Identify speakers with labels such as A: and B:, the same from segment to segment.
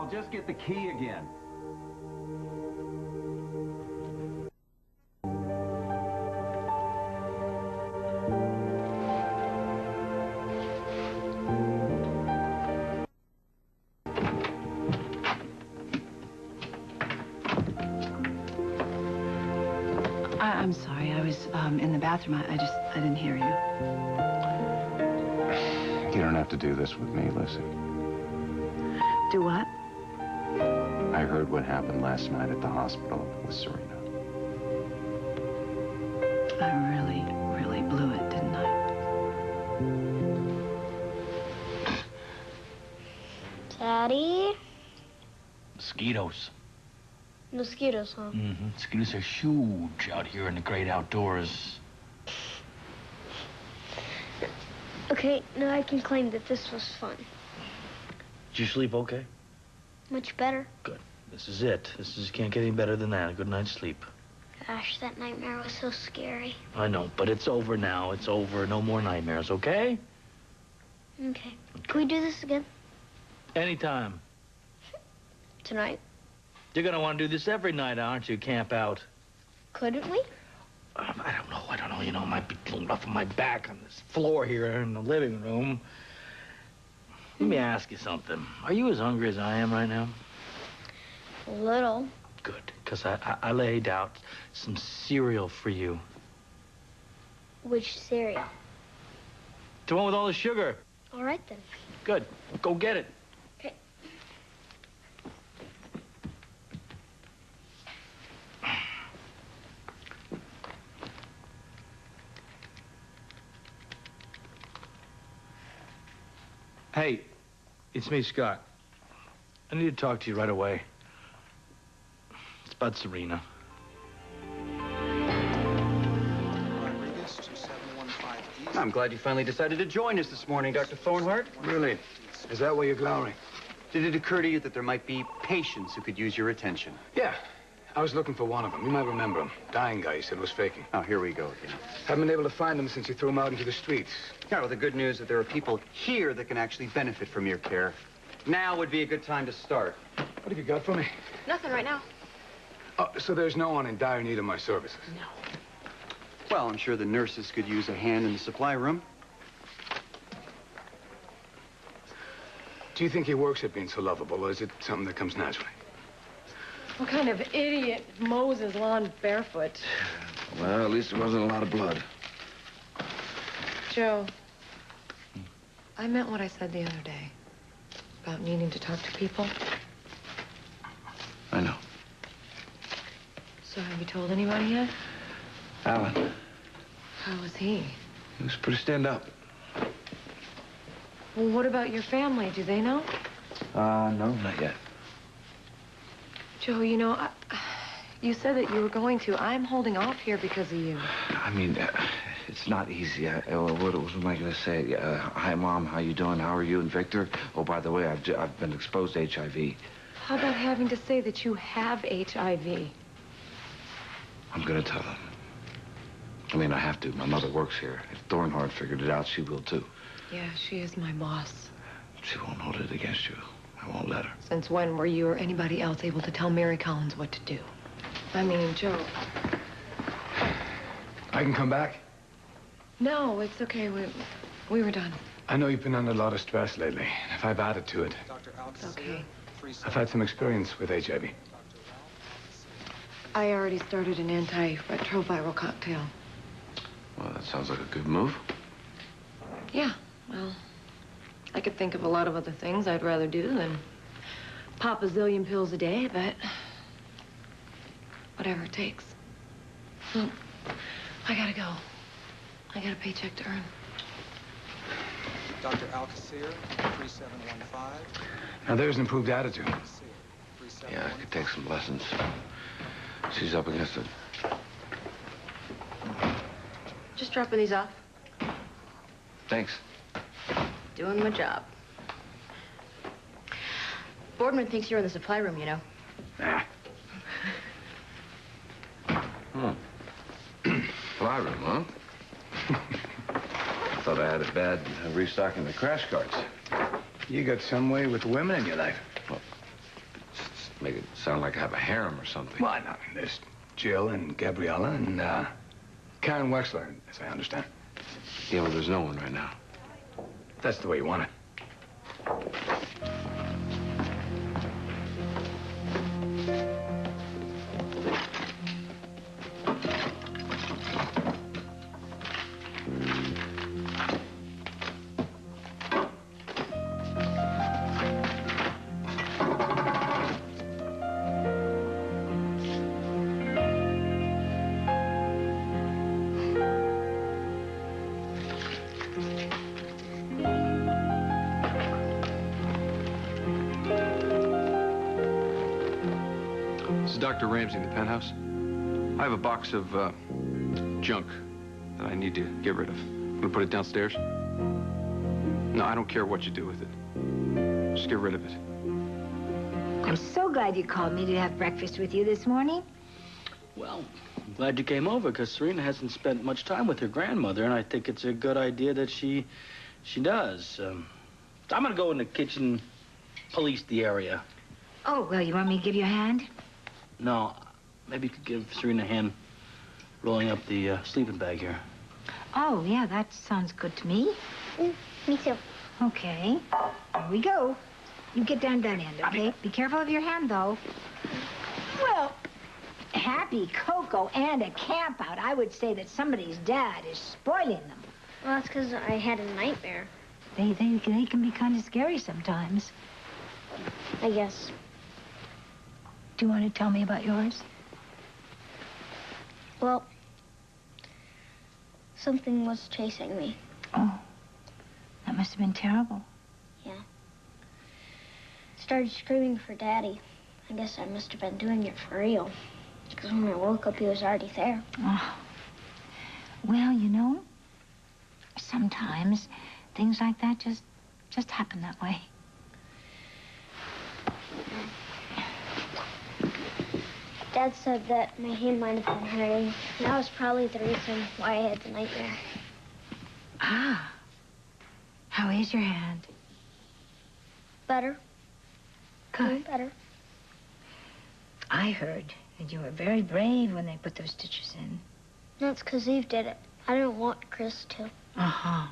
A: I'll just get the key again.
B: I'm sorry. I was in the bathroom. I didn't hear you.
A: You don't have to do this with me, Lizzie.
B: Do what?
A: I heard what happened last night at the hospital with Serena.
B: I really blew it, didn't I?
C: Daddy?
D: Mosquitoes.
C: Mosquitoes, huh?
D: Mm-hmm. Mosquitoes are huge out here in the great outdoors.
C: Okay, now I can claim that this was fun.
D: Did you sleep okay?
C: Much better.
D: Good. This is it. Can't get any better than that. A good night's sleep.
C: Gosh, that nightmare was so scary.
D: I know, but it's over now. It's over. No more nightmares, okay?
C: Okay. Can we do this again?
D: Anytime.
C: Tonight?
D: You're gonna want to do this every night, aren't you? Camp out.
C: Couldn't we?
D: I don't know. You know, it might be a little rough on my back on this floor here in the living room. Let me ask you something. Are you as hungry as I am right now?
C: A little.
D: Good, because I laid out some cereal for you.
C: Which cereal?
D: The one with all the sugar.
C: All right, then.
D: Good. Go get it.
C: Okay.
D: Hey, it's me, Scott. I need to talk to you right away. It's about Serena.
E: I'm glad you finally decided to join us this morning, Dr. Thornhart.
F: Really? Is that why you're glowering?
E: Did it occur to you that there might be patients who could use your attention?
F: Yeah. I was looking for one of them. You might remember him. Dying guy, you said was faking.
E: Oh, here we go again.
F: Haven't been able to find him since you threw him out into the streets.
E: Yeah, well, the good news is that there are people here that can actually benefit from your care. Now would be a good time to start.
F: What have you got for me?
C: Nothing right now.
F: Oh, so there's no one in dire need of my services?
C: No.
E: Well, I'm sure the nurses could use a hand in the supply room.
F: Do you think he works at being so lovable, or is it something that comes naturally?
G: What kind of idiot mows his lawn barefoot?
H: Well, at least there wasn't a lot of blood.
G: Joe, I meant what I said the other day about needing to talk to people.
H: I know.
G: So have you told anybody yet?
H: Alan.
G: How was he?
H: He was pretty stand-up.
G: Well, what about your family? Do they know?
H: No, not yet.
G: Joe, you know, you said that you were going to. I'm holding off here because of you.
H: I mean, it's not easy. What am I going to say? Hi, Mom. How you doing? How are you and Victor? Oh, by the way, I've been exposed to HIV.
G: How about having to say that you have HIV?
H: I'm going to tell them. I mean, I have to. My mother works here. If Thornhart figured it out, she will, too.
G: Yeah, she is my boss.
H: She won't hold it against you. I won't let her.
G: Since when were you or anybody else able to tell Mary Collins what to do? I mean, Joe.
F: I can come back?
G: No, it's okay. We were done.
F: I know you've been under a lot of stress lately, and if I've added to it...
G: It's okay.
F: I've had some experience with HIV.
G: I already started an antiretroviral cocktail.
H: Well, that sounds like a good move.
G: Yeah, well, I could think of a lot of other things I'd rather do than pop a zillion pills a day, but whatever it takes. Well, I gotta go. I got a paycheck to earn.
I: Dr. Alcacer, 3715.
F: Now, there's an improved attitude.
H: Yeah, I could take some lessons. She's up against it.
J: Just dropping these off.
H: Thanks.
J: Doing my job. Boardman thinks you're in the supply room, you know.
F: Nah.
H: Fly room, huh? Thought I had it bad restocking the crash carts.
F: You got some way with women in your life.
H: Well, make it sound like I have a harem or something.
F: Well, no, there's Jill and Gabriella and, Karen Wexler, as I understand.
H: Yeah, well, there's no one right now.
F: That's the way you want it.
K: Dr. Ramsey in the penthouse. I have a box of junk that I need to get rid of. I'm gonna put it downstairs. No, I don't care what you do with it. Just get rid of it.
L: I'm so glad you called me to have breakfast with you this morning.
D: Well, I'm glad you came over, because Serena hasn't spent much time with her grandmother, and I think it's a good idea that she does. I'm gonna go in the kitchen, police the area.
L: Oh, well, you want me to give you a hand?
D: No, maybe you could give Serena a hand rolling up the sleeping bag here.
L: Oh, yeah, that sounds good to me.
C: Me too.
L: Okay, here we go. You get down that end, okay? Be careful of your hand, though. Well, happy cocoa and a camp out. I would say that somebody's dad is spoiling them.
C: Well, that's because I had a nightmare.
L: They can be kind of scary sometimes.
C: I guess.
L: Do you want to tell me about yours?
C: Well, something was chasing me.
L: Oh, that must have been terrible.
C: Yeah. Started screaming for Daddy. I guess I must have been doing it for real. Because when I woke up, he was already there.
L: Oh. Well, you know, sometimes things like that just happen that way.
C: Dad said that my hand might have been hurting. And that was probably the reason why I had the nightmare.
L: Ah. How is your hand?
C: Better.
L: Good.
C: Better.
L: I heard that you were very brave when they put those stitches in.
C: That's because Eve did it. I didn't want Chris to.
L: Uh-huh.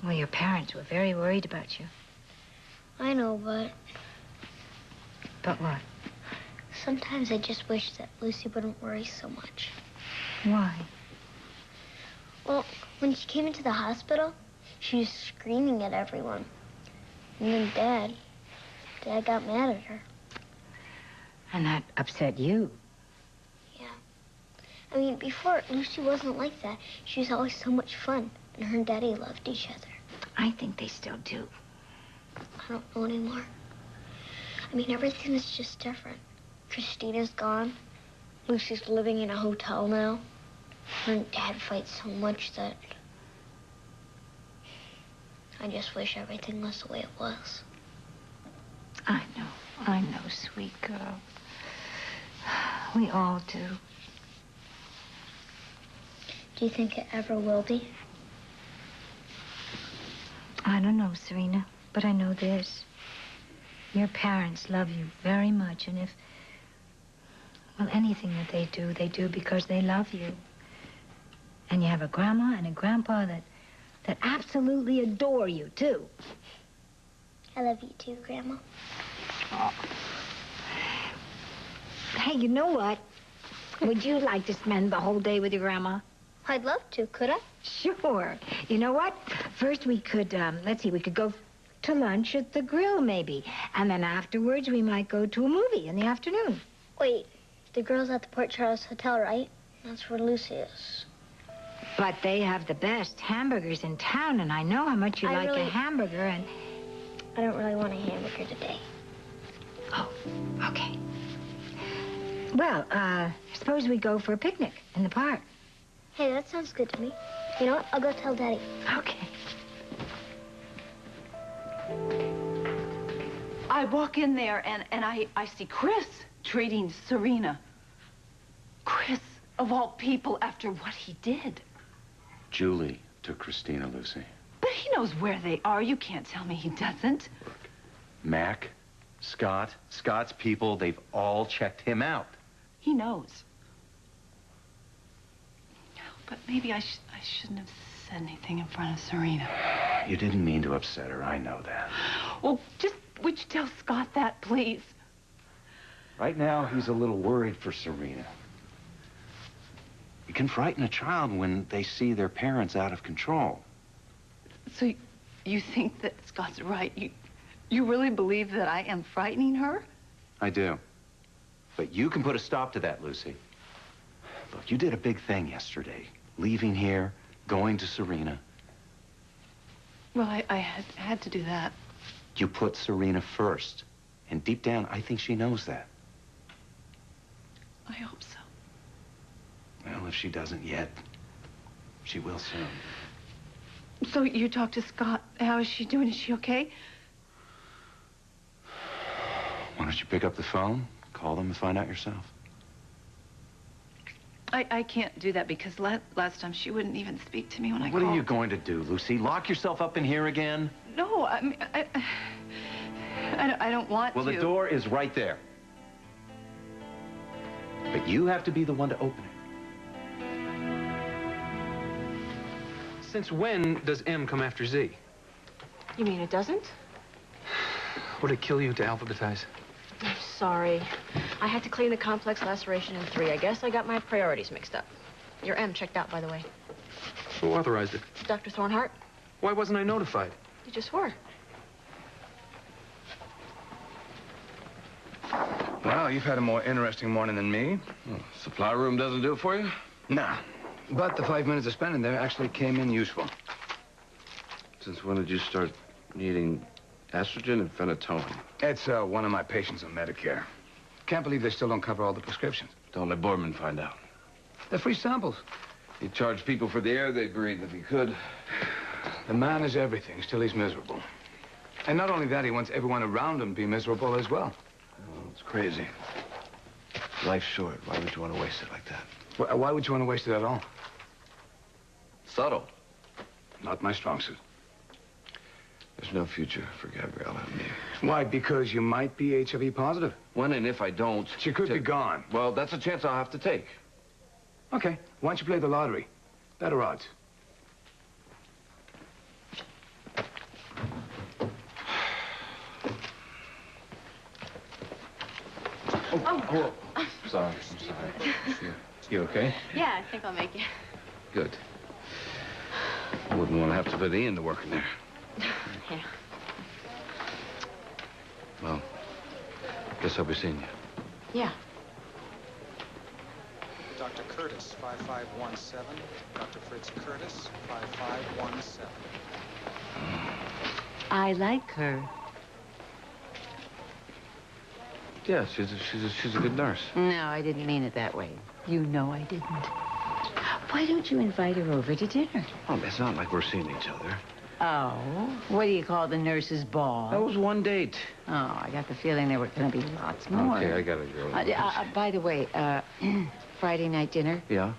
L: Well, your parents were very worried about you.
C: I know, but
L: But what?
C: sometimes I just wish that Lucy wouldn't worry so much.
L: Why?
C: Well, when she came into the hospital, she was screaming at everyone. And then Dad got mad at her.
L: And that upset you.
C: Yeah. I mean, before, Lucy wasn't like that. She was always so much fun. And her and Daddy loved each other.
L: I think they still do.
C: I don't know anymore. I mean, everything is just different. Christina's gone. Lucy's living in a hotel now. Her and Dad fight so much that I just wish everything was the way it was.
L: I know, sweet girl. We all do.
C: Do you think it ever will be?
L: I don't know, Serena, but I know this. Your parents love you very much, and well, anything that they do because they love you. And you have a grandma and a grandpa that absolutely adore you, too.
C: I love you too, Grandma.
L: Oh. Hey, you know what? Would you like to spend the whole day with your grandma?
C: I'd love to. Could I?
L: Sure. You know what? First we could, we could go to lunch at the grill, maybe. And then afterwards we might go to a movie in the afternoon.
C: Wait, the girl's at the Port Charles Hotel, right? That's where Lucy is.
L: But they have the best hamburgers in town, and I know how much you like a hamburger, and...
C: I don't really want a hamburger today.
L: Oh, okay. Well, suppose we go for a picnic in the park.
C: Hey, that sounds good to me. You know what? I'll go tell Daddy.
L: Okay.
B: I walk in there, and I see Chris treating Serena. Chris, of all people, after what he did.
A: Julie took Christina, Lucy.
B: But he knows where they are. You can't tell me he doesn't.
A: Look, Mac Scott's people, they've all checked him out.
B: He knows. But maybe I shouldn't have said anything in front of Serena.
A: You didn't mean to upset her, I know that.
B: Well, just would you tell Scott that, please?
A: Right now, he's a little worried for Serena. You can frighten a child when they see their parents out of control.
B: So you think that Scott's right? You really believe that I am frightening her?
A: I do. But you can put a stop to that, Lucy. Look, you did a big thing yesterday. Leaving here, going to Serena.
B: Well, I had to do that.
A: You put Serena first. And deep down, I think she knows that.
B: I hope so.
A: Well, if she doesn't yet, she will soon.
B: So you talked to Scott. How is she doing? Is she okay?
A: Why don't you pick up the phone, call them and find out yourself?
B: I can't do that because last time she wouldn't even speak to me when I called.
A: What are you going to do, Lucy? Lock yourself up in here again?
B: No, I mean, I don't want to.
A: Well, the door is right there. But you have to be the one to open it.
K: Since when does M come after Z?
J: You mean it doesn't?
K: Would it kill you to alphabetize?
J: I'm sorry. I had to clean the complex laceration in 3. I guess I got my priorities mixed up. Your M checked out, by the way.
K: Who authorized it?
J: Dr. Thornhart?
K: Why wasn't I notified?
J: You just were.
F: Well, you've had a more interesting morning than me.
H: Well, supply room doesn't do it for you?
F: Nah. But the 5 minutes I spent in there actually came in useful.
H: Since when did you start needing estrogen and phenytoin?
F: It's one of my patients on Medicare. Can't believe they still don't cover all the prescriptions.
H: Don't let Boardman find out.
F: They're free samples.
H: He'd charge people for the air they breathe if he could.
F: The man is everything, still he's miserable. And not only that, he wants everyone around him to be miserable as well.
H: Oh, it's crazy. Life's short. Why would you want to waste it like that?
F: Why would you want to waste it at all?
H: Subtle.
F: Not my strong suit.
H: There's no future for Gabriella and me.
F: Why? Because you might be HIV positive.
H: When and if I don't...
F: She could be gone.
H: Well, that's a chance I'll have to take.
F: Okay. Why don't you play the lottery? Better odds.
H: Oh. Sorry. You okay?
J: Yeah, I think I'll make it.
H: Good. Wouldn't want to have to put Ian to work in there.
J: Yeah.
H: Well, guess I'll be seeing you.
J: Yeah.
I: Dr. Curtis, 5517. Dr. Fritz Curtis, 5517.
M: I like her.
H: Yeah, she's a good nurse.
M: No, I didn't mean it that way. You know I didn't. Why don't you invite her over to dinner?
H: Oh, it's not like we're seeing each other.
M: Oh, what do you call the nurse's ball?
H: That was one date.
M: Oh, I got the feeling there were going to be lots more.
H: Okay, I gotta go.
M: By the way, Friday night dinner?
H: Yeah?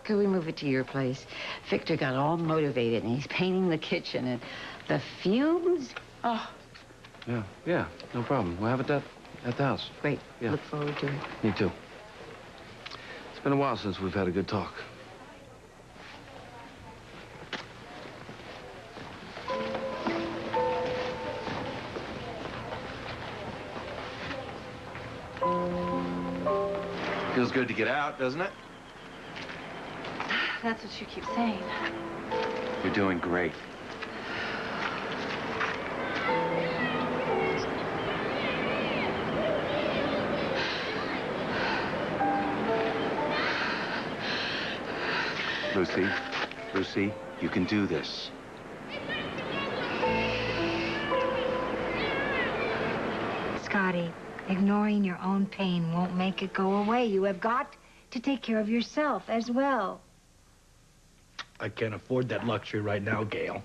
M: Could we move it to your place? Victor got all motivated, and he's painting the kitchen, and the fumes. Oh.
H: Yeah, no problem. We'll have it at the house.
M: Great.
H: Yeah.
M: Look forward to it.
H: Me too. It's been a while since we've had a good talk.
A: Feels good to get out, doesn't it?
B: That's what you keep saying.
A: You're doing great. Lucy, you can do this.
L: Scotty, ignoring your own pain won't make it go away. You have got to take care of yourself as well.
D: I can't afford that luxury right now, Gail.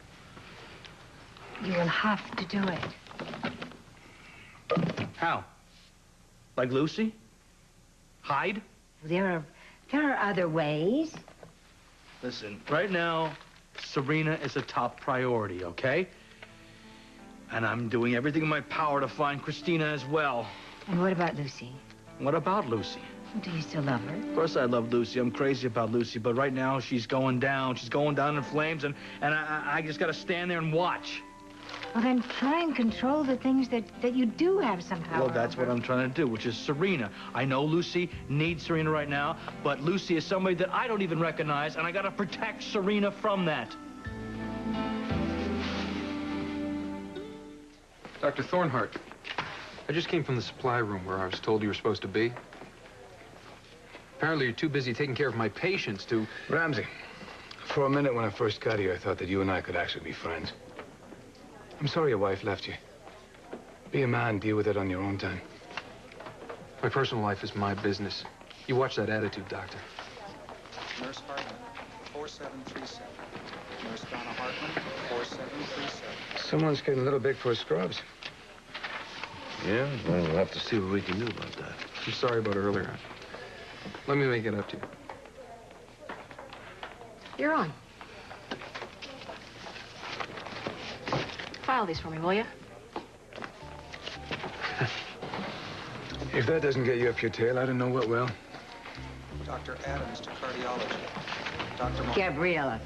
L: You will have to do it.
D: How? Like Lucy? Hide?
L: There are other ways.
D: Listen, right now, Serena is a top priority, okay? And I'm doing everything in my power to find Christina as well.
M: And what about Lucy?
D: What about Lucy?
M: Do you still love her?
D: Of course I love Lucy. I'm crazy about Lucy, but right now she's going down. She's going down in flames, and I just gotta stand there and watch.
L: Well, then try and control the things that you do have somehow.
D: Well, that's what I'm trying to do, which is Serena. I know Lucy needs Serena right now, but Lucy is somebody that I don't even recognize, and I gotta protect Serena from that.
K: Dr. Thornhart, I just came from the supply room where I was told you were supposed to be. Apparently you're too busy taking care of my patients to...
F: Ramsey, for a minute when I first got here, I thought that you and I could actually be friends. I'm sorry your wife left you. Be a man, deal with it on your own time.
K: My personal life is my business. You watch that attitude, Doctor.
I: Nurse Hartman, 4737. Nurse Donna Hartman, 4737.
F: Someone's getting a little big for his scrubs.
H: Yeah? Well, we'll have to see what we can do about that.
K: I'm sorry about earlier. Let me make it up to you.
J: You're on. File these for me, will you?
F: If that doesn't get you up your tail, I don't know what will.
I: Dr. Adams to cardiology. Dr.
M: Gabriella,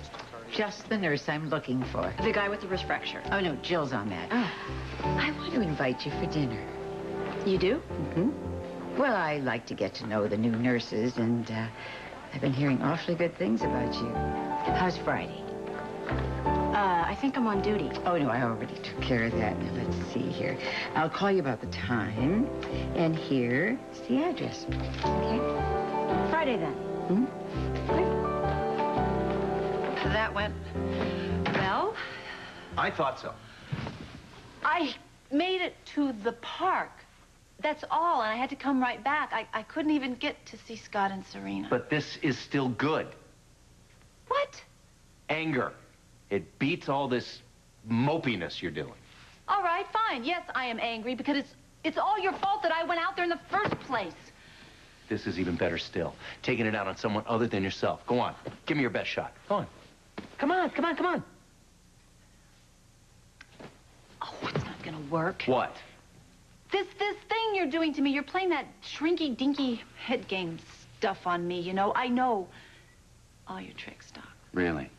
M: just the nurse I'm looking for.
J: The guy with the wrist fracture.
M: Oh, no, Jill's on that. Oh. I want to invite you for dinner.
J: You do?
M: Mm-hmm. Well, I like to get to know the new nurses, and I've been hearing awfully good things about you. How's Friday?
J: I think I'm on duty.
M: Oh, no, I already took care of that. Now, let's see here. I'll call you about the time, and here's the address. Okay?
J: Friday, then.
M: Hmm?
B: That went well.
A: I thought so.
B: I made it to the park. That's all, and I had to come right back. I couldn't even get to see Scott and Serena.
A: But this is still good.
B: What?
A: Anger. It beats all this mopiness you're doing.
B: All right, fine. Yes, I am angry because it's all your fault that I went out there in the first place.
A: This is even better still. Taking it out on someone other than yourself. Go on. Give me your best shot. Go on. Come on, come on, come on.
B: Oh, it's not gonna work.
A: What?
B: This thing you're doing to me, you're playing that shrinky-dinky head game stuff on me, you know. I know all your tricks, Doc.
A: Really?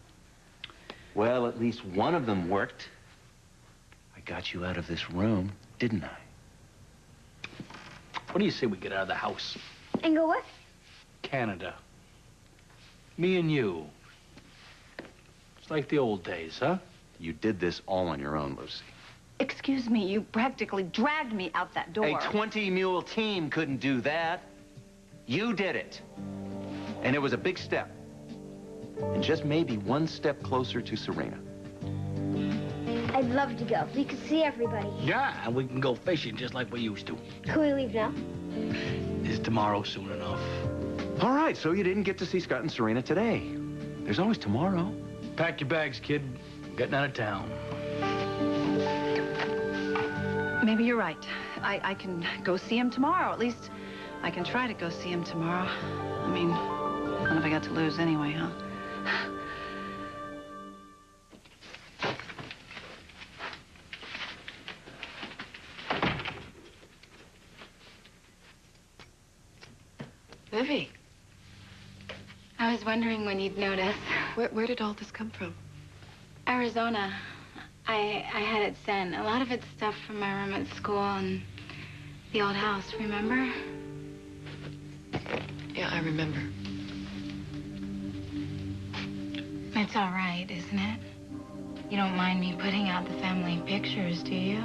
A: Well, at least one of them worked. I got you out of this room, didn't I?
D: What do you say we get out of the house?
C: And go what?
D: Canada. Me and you. It's like the old days, huh?
A: You did this all on your own, Lucy.
B: Excuse me, you practically dragged me out that door.
A: A 20-mule team couldn't do that. You did it. And it was a big step. And just maybe one step closer to Serena.
C: I'd love to go. We could see everybody.
D: Yeah, and we can go fishing just like we used to.
C: Can we leave now?
D: Is tomorrow soon enough?
A: All right, so you didn't get to see Scott and Serena today. There's always tomorrow.
D: Pack your bags, kid. I'm getting out of town.
B: Maybe you're right. I can go see him tomorrow. At least I can try to go see him tomorrow. I mean, what have I got to lose anyway, huh?
G: Livvie. I was wondering when you'd notice. Where did all this come from? Arizona. I had it sent. A lot of it's stuff from my room at school and the old house, remember?
N: Yeah, I remember.
G: It's all right, isn't it? You don't mind me putting out the family pictures, do you?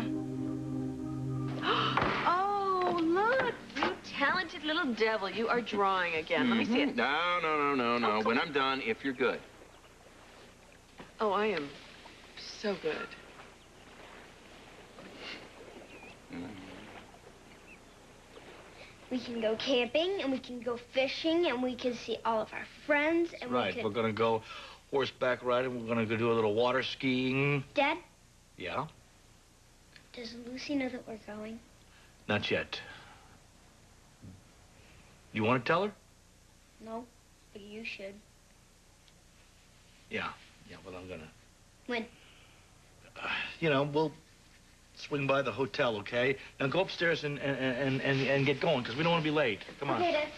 N: Oh, look, you talented little devil. You are drawing again. Let me see it.
A: No.
N: Oh,
A: When I'm done, if you're good.
N: Oh, I am so good.
C: We can go camping, and we can go fishing, and we can see all of our friends, and
D: Right, we're gonna go horseback riding. We're gonna go do a little water skiing.
C: Dad,
D: Yeah?
C: does Lucy know that we're going?
D: Not yet. You want to tell her?
C: No, but you should.
D: Yeah, well, I'm gonna.
C: When?
D: You know, swing by the hotel, okay? Now go upstairs and get going, because we don't want to be late. Come on.
C: Okay, Dad.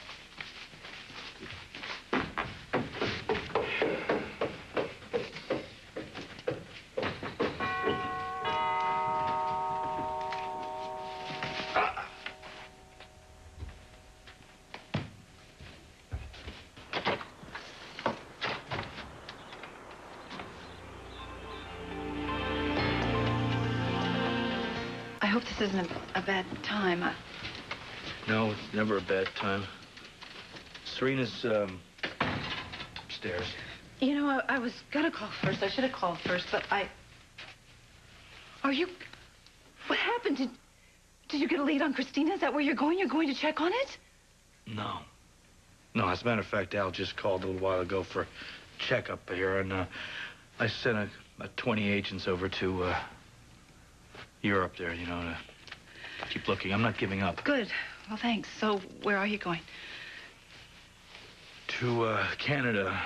B: I hope this isn't a bad time.
D: No, it's never a bad time. Serena's, upstairs.
B: You know, I was gonna call first. I should have called first, but Are you... What happened? Did you get a lead on Christina? Is that where you're going? You're going to check on it?
D: No. No, as a matter of fact, Al just called a little while ago for a checkup here, and, I sent a 20 agents over to, Europe there, you know, to keep looking. I'm not giving up.
B: Good. Well, thanks. So, where are you going?
D: To, Canada,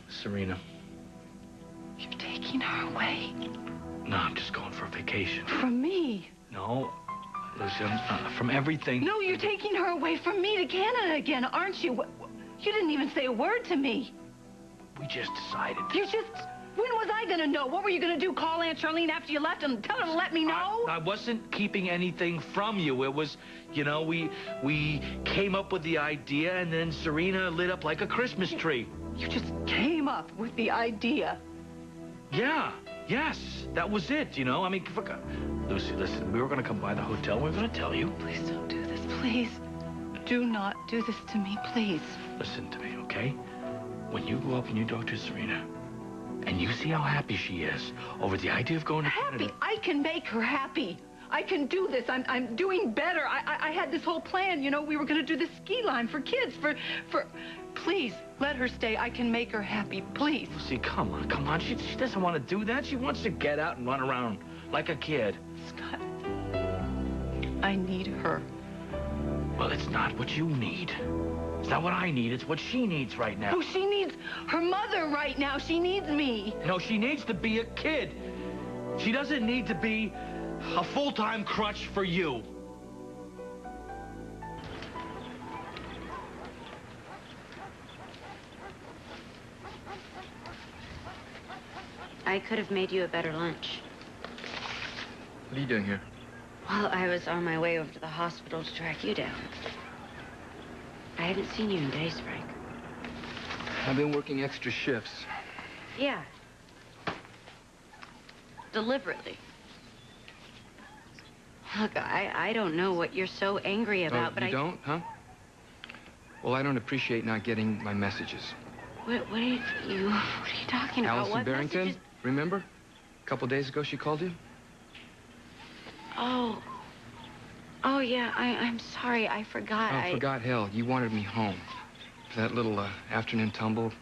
D: Serena.
B: You're taking her away?
D: No, I'm just going for a vacation.
B: From me?
D: No, Lucy, from everything.
B: No, you're taking her away from me to Canada again, aren't you? You didn't even say a word to me.
D: We just decided.
B: You just... When was I gonna know? What were you gonna do, call Aunt Charlene after you left and tell her to let me know?
D: I wasn't keeping anything from you. It was, you know, we came up with the idea, and then Serena lit up like a Christmas tree.
B: You just came up with the idea.
D: Yeah, yes, that was it, you know? I mean, Lucy, listen, we were gonna come by the hotel. We were gonna tell you.
B: Please don't do this, please. Do not do this to me, please.
D: Listen to me, okay? When you go up and you talk to Serena, and you see how happy she is over the idea of going to Canada.
B: Happy? I can make her happy. I can do this. I'm doing better. I had this whole plan, you know. We were going to do this ski line for kids, for... Please, let her stay. I can make her happy, please.
D: See, come on. She doesn't want to do that. She wants to get out and run around like a kid.
B: Scott, I need her.
D: Well, it's not what you need. It's not what I need. It's what she needs right now.
B: No, she needs her mother right now. She needs me.
D: No, she needs to be a kid. She doesn't need to be a full-time crutch for you.
J: I could have made you a better lunch.
K: What are you doing here?
J: Well, I was on my way over to the hospital to track you down. I haven't seen you in days, Frank.
K: I've been working extra shifts.
J: Yeah. Deliberately. Look, I don't know what you're so angry about, but
K: you don't, huh? Well, I don't appreciate not getting my messages.
J: What are you talking about?
K: Allison
J: What
K: Barrington,
J: messages?
K: remember? A couple days ago she called you?
J: Oh, yeah, I'm sorry. I forgot.
K: Oh, forgot, hell. You wanted me home. For that little afternoon tumble.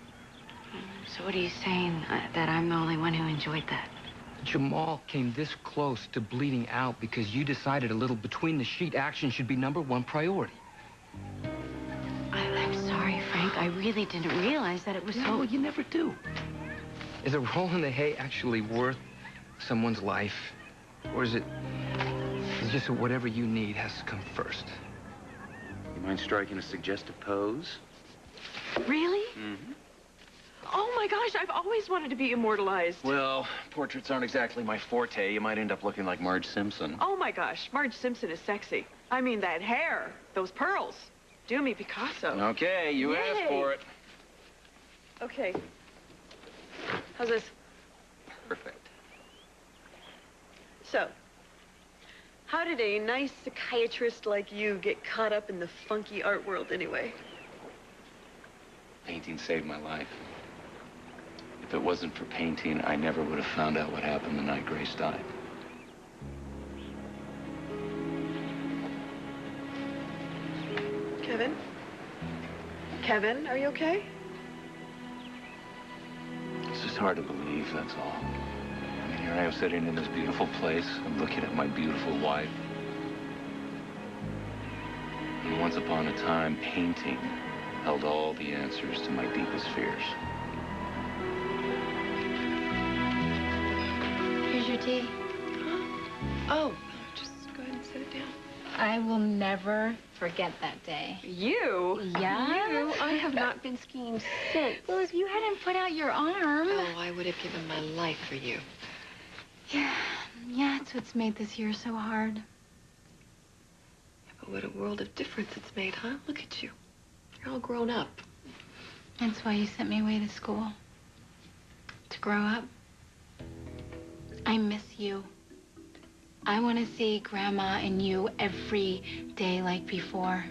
J: So what are you saying? That I'm the only one who enjoyed that?
K: Jamal came this close to bleeding out because you decided a little between-the-sheet action should be #1 priority.
J: I'm sorry, Frank. I really didn't realize that it was so...
K: Well, you never do. Is a roll in the hay actually worth someone's life? Or is it just that whatever you need has to come first?
A: You mind striking a suggestive pose?
N: Really?
A: Mm-hmm.
N: Oh, my gosh, I've always wanted to be immortalized.
A: Well, portraits aren't exactly my forte. You might end up looking like Marge Simpson.
N: Oh, my gosh, Marge Simpson is sexy. I mean, that hair, those pearls. Do me, Picasso.
A: Okay, you
N: Yay.
A: asked for it.
N: Okay. How's this?
A: Perfect.
N: So, how did a nice psychiatrist like you get caught up in the funky art world anyway?
A: Painting saved my life. If it wasn't for painting, I never would have found out what happened the night Grace died.
N: Kevin? Kevin, are you okay?
A: It's just hard to believe, that's all. I mean, here I am sitting in this beautiful place. I'm looking at my beautiful wife. And once upon a time, painting held all the answers to my deepest fears.
C: Here's your tea.
B: Oh, just go ahead and set it down.
G: I will never forget that day.
N: You?
G: Yeah?
N: You? I have not been skiing since.
G: Well, if you hadn't put out your arm...
B: Oh, I would have given my life for you.
G: Yeah, it's what's made this year so hard.
B: Yeah, but what a world of difference it's made, huh? Look at you. You're all grown up.
G: That's why you sent me away to school. To grow up. I miss you. I want to see Grandma and you every day like before.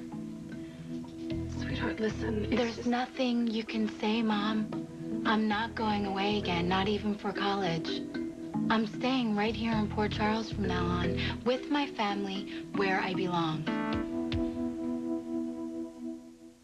B: Sweetheart, listen.
G: There's nothing you can say, Mom. I'm not going away again, not even for college. I'm staying right here in Port Charles from now on, with my family, where I belong.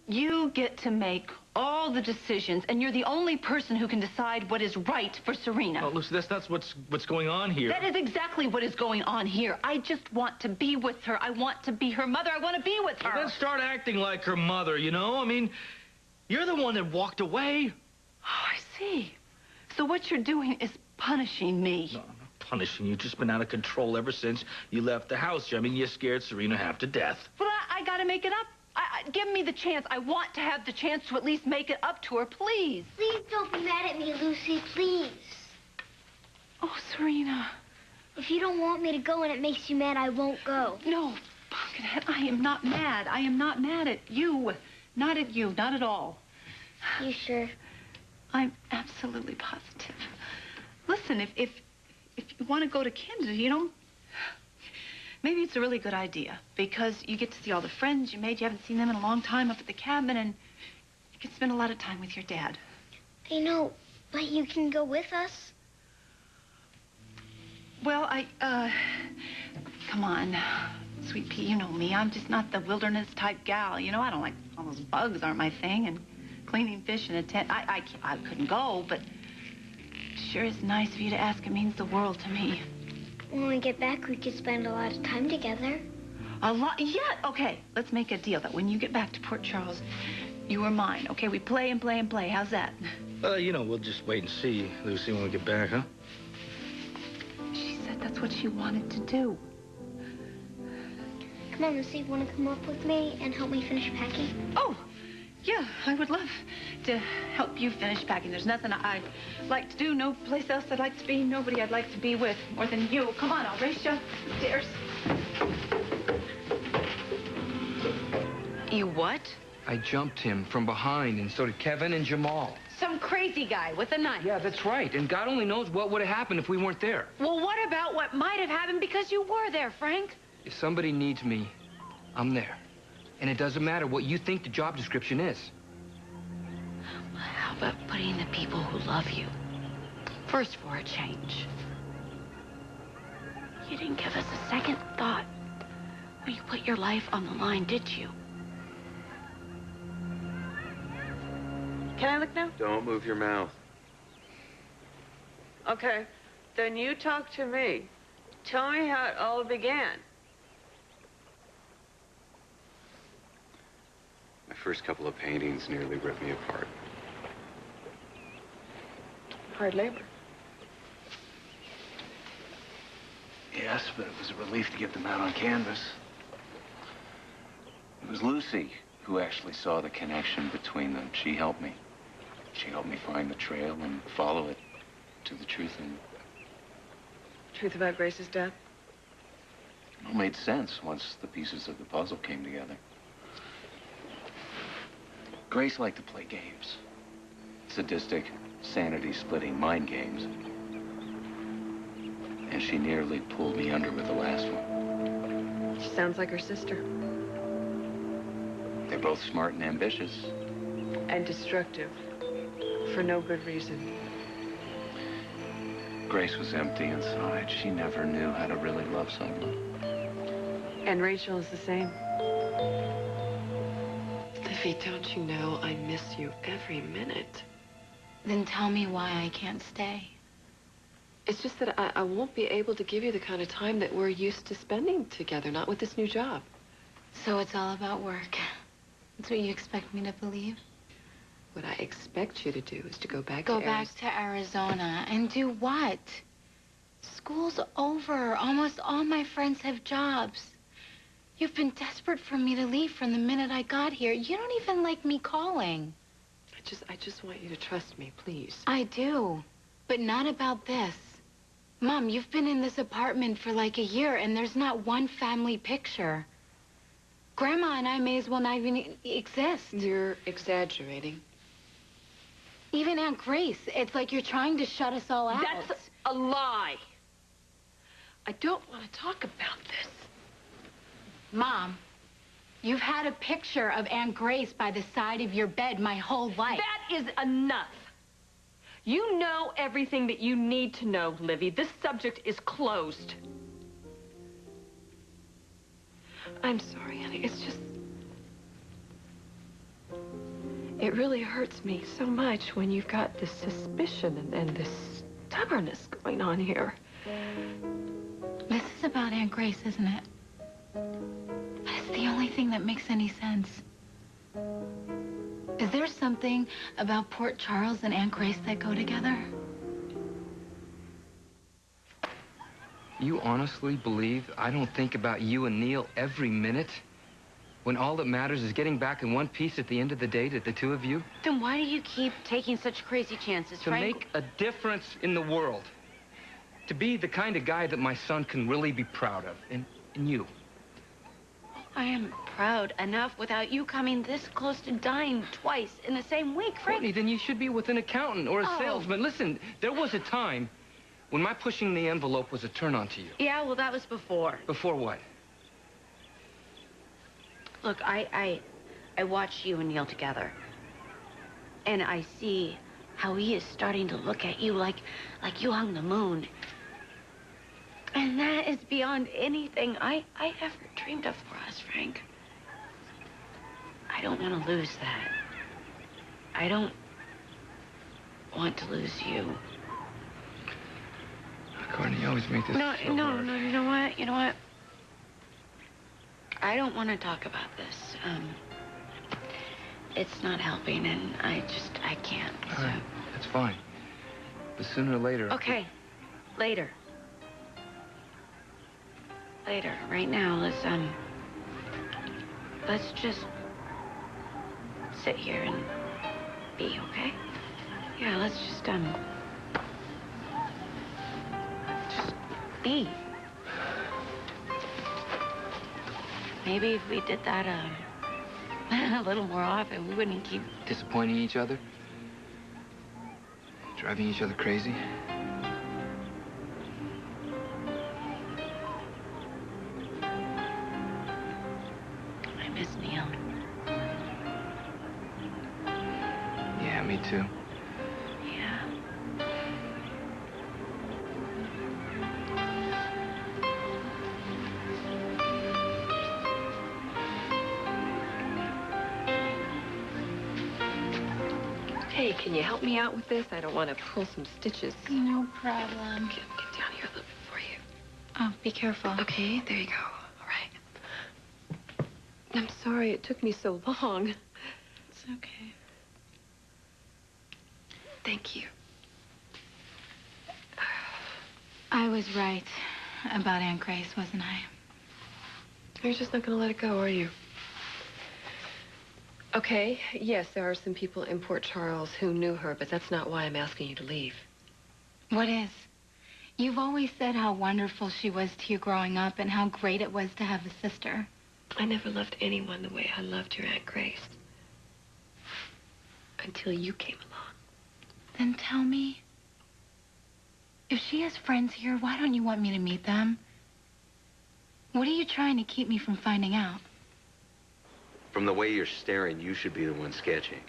B: You get to make all the decisions, and you're the only person who can decide what is right for Serena.
D: Oh, Lucy, that's what's going on here.
B: That is exactly what is going on here. I just want to be with her. I want to be her mother. I want to be with her.
D: Well, then start acting like her mother, you know? I mean, you're the one that walked away.
B: Oh, I see. So what you're doing is punishing me.
D: No, I'm not punishing you. You've just been out of control ever since you left the house. I mean, you scared Serena half to death.
B: Well, I got to make it up. Give me the chance. I want to have the chance to at least make it up to her, please.
C: Please don't be mad at me, Lucy, please.
B: Oh, Serena.
C: If you don't want me to go and it makes you mad, I won't go.
B: No, Pumpkinhead, I am not mad. I am not mad at you. Not at you, not at all.
C: You sure?
B: I'm absolutely positive. Listen, if you want to go to Kansas, you know, maybe it's a really good idea because you get to see all the friends you made. You haven't seen them in a long time up at the cabin, and you can spend a lot of time with your dad.
C: I know, but you can go with us.
B: Well, come on, Sweet Pea, you know me. I'm just not the wilderness type gal. You know, I don't like, all those bugs aren't my thing, and cleaning fish in a tent. I couldn't go, but it sure is nice of you to ask. It means the world to me.
C: When we get back, we could spend a lot of time together.
B: A lot? Yeah, okay. Let's make a deal that when you get back to Port Charles, you are mine. Okay, we play and play and play. How's that?
D: You know, we'll just wait and see, Lucy, when we get back, huh?
B: She said that's what she wanted to do.
C: Come on, Lucy, want to come up with me and help me finish packing?
B: Oh, yeah, I would love to help you finish packing. There's nothing I'd like to do, no place else I'd like to be, nobody I'd like to be with more than you. Come on, I'll race you upstairs.
O: You what?
P: I jumped him from behind, and so did Kevin and Jamal.
O: Some crazy guy with a knife.
P: Yeah, that's right. And God only knows what would have happened if we weren't there.
O: Well, what about what might have happened because you were there, Frank?
P: If somebody needs me, I'm there. And it doesn't matter what you think the job description is.
O: How about putting the people who love you first for a change? You didn't give us a second thought when you put your life on the line, did you?
N: Can I look now?
K: Don't move your mouth.
N: Okay. Then you talk to me. Tell me how it all began.
K: My first couple of paintings nearly ripped me apart.
N: Hard labor.
A: Yes, but it was a relief to get them out on canvas. It was Lucy who actually saw the connection between them. She helped me. She helped me find the trail and follow it to the truth. And
N: Truth about Grace's death?
A: it all made sense once the pieces of the puzzle came together. Grace liked to play games. Sadistic, sanity-splitting mind games. And she nearly pulled me under with the last one.
N: She sounds like her sister.
A: They're both smart and ambitious.
N: And destructive. For no good reason.
A: Grace was empty inside. She never knew how to really love someone.
N: And Rachel is the same.
B: Livvie, don't you know I miss you every minute?
G: Then tell me why I can't stay.
B: It's just that I won't be able to give you the kind of time that we're used to spending together, not with this new job.
G: So it's all about work. That's what you expect me to believe?
B: What I expect you to do is to go back
G: to Arizona and do what? School's over. Almost all my friends have jobs. You've been desperate for me to leave from the minute I got here. You don't even like me calling.
Q: I just want you to trust me, please.
G: I do, but not about this. Mom, you've been in this apartment for like a year, and there's not one family picture. Grandma and I may as well not even exist.
Q: You're exaggerating.
G: Even Aunt Grace, it's like you're trying to shut us all out.
Q: That's a lie. I don't want to talk about this.
G: Mom, you've had a picture of Aunt Grace by the side of your bed my whole life.
Q: That is enough. You know everything that you need to know, Livvie. This subject is closed. I'm sorry, honey. It's just... It really hurts me so much when you've got this suspicion and this stubbornness going on here.
G: This is about Aunt Grace, isn't it? But it's the only thing that makes any sense. Is there something about Port Charles and Aunt Grace that go together?
P: You honestly believe I don't think about you and Neil every minute? When all that matters is getting back in one piece at the end of the day to the two of you?
O: Then why do you keep taking such crazy chances,
P: To
O: Frank?
P: make a difference in the world. To be the kind of guy that my son can really be proud of. And you.
O: I am proud enough without you coming this close to dying twice in the same week, Frank.
P: Courtney, then you should be with an accountant or a salesman. Listen, there was a time when my pushing the envelope was a turn-on to you.
O: Yeah, well, that was before.
P: Before what?
O: Look, I watch you and Neil together. And I see how he is starting to look at you like you hung the moon. And that is beyond anything I ever dreamed of for us, Frank. I don't want to lose that. I don't want to lose you.
P: Courtney, you always make this so hard.
O: You know what? I don't want to talk about this. It's not helping, and I can't.
P: All right, that's fine. But sooner or later...
O: Okay, later. Later. Right now, let's just sit here and be, okay? Yeah, let's just be. Maybe if we did that a little more often, we wouldn't keep...
P: Disappointing each other? Driving each other crazy?
O: I miss Neil.
P: Yeah, me too.
O: Yeah.
Q: Hey, can you help me out with this? I don't want to pull some stitches.
G: No problem.
Q: Get down here a little bit for you.
G: Oh, be careful.
Q: Okay, there you go. All right. I'm sorry it took me so long.
G: It's okay.
Q: Thank you.
G: I was right about Aunt Grace, wasn't I?
Q: You're just not going to let it go, are you? Okay, yes, there are some people in Port Charles who knew her, but that's not why I'm asking you to leave.
G: What is? You've always said how wonderful she was to you growing up and how great it was to have a sister.
Q: I never loved anyone the way I loved your Aunt Grace. Until you came along.
G: Then tell me, if she has friends here, why don't you want me to meet them? What are you trying to keep me from finding out?
A: From the way you're staring, you should be the one sketching.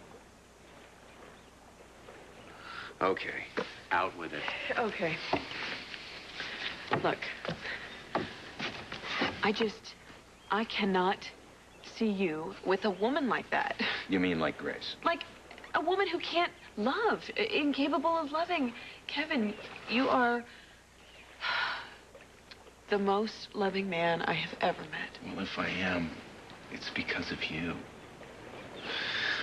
A: Okay, out with it.
Q: Okay. Look, I cannot see you with a woman like that.
A: You mean like Grace?
Q: Like a woman who can't love, incapable of loving. Kevin, you are the most loving man I have ever met.
H: Well, if I am, it's because of you.